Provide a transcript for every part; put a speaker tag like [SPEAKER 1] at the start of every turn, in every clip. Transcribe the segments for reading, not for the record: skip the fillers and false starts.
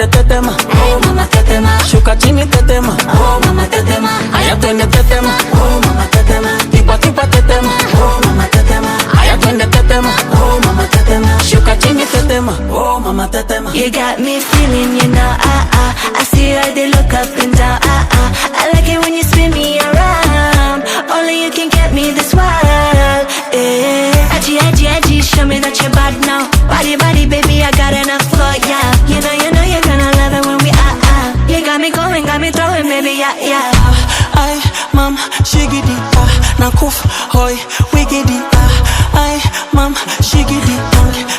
[SPEAKER 1] twende tetema,
[SPEAKER 2] oh mama tetema,
[SPEAKER 1] shuka chini tetema,
[SPEAKER 2] oh mama tetema,
[SPEAKER 1] haya twende tetema,
[SPEAKER 2] oh mama tetema,
[SPEAKER 1] tipa tipa tetema,
[SPEAKER 2] oh mama tetema,
[SPEAKER 1] haya twende tetema,
[SPEAKER 2] oh mama tetema,
[SPEAKER 1] shuka chini tetema, oh mama tetema.
[SPEAKER 2] you got me feeling, you know, I see how they look up and down, I like it when you spin me around, only you can get me this wild, yeah. Edgy, edgy, edgy, show me that you're bad now, body, body, baby, I got enough for ya, you know, you're gonna love it when we you got me going, got me throwing, baby, yeah.
[SPEAKER 1] Ay, mam, shigidi, nakufa, hoy, wigidi, ay, mam, shigidi,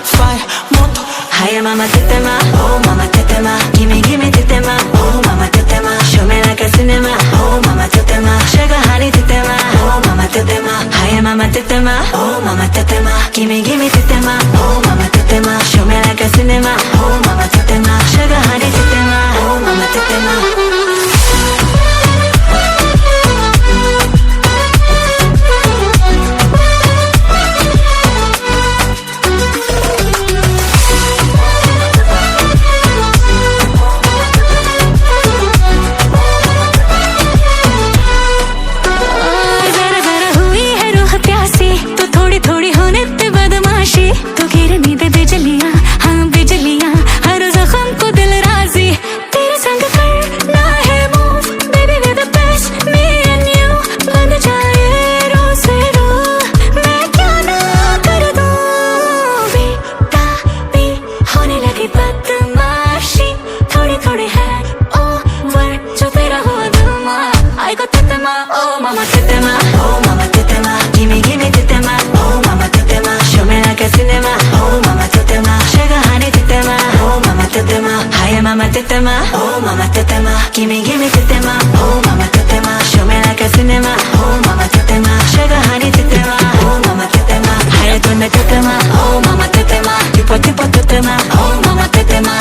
[SPEAKER 1] fire, moto.
[SPEAKER 2] Hiya mama tetema, oh mama tetema, gimme tetema, oh mama tetema, show me like a cinema, oh mama tetema, sugar honey tetema, oh mama tetema, hiya mama tetema, oh mama tetema, gimme tetema, oh mama tetema, show me like a cinema, oh mama tetema, sugar honey tetema, oh mama tetema. Oh mama tetema, oh mama tetema, gimme tetema, oh mama tetema, show me like a cinema, oh mama tetema, sugar honey tetema, oh mama tetema, hiya mama tetema, oh mama tetema, gimme tetema, oh mama tetema, show me like a cinema, oh mama tetema, sugar honey tetema, oh mama tetema, hiya twende tetema, oh mama tetema, tipo tetema, oh mama tetema.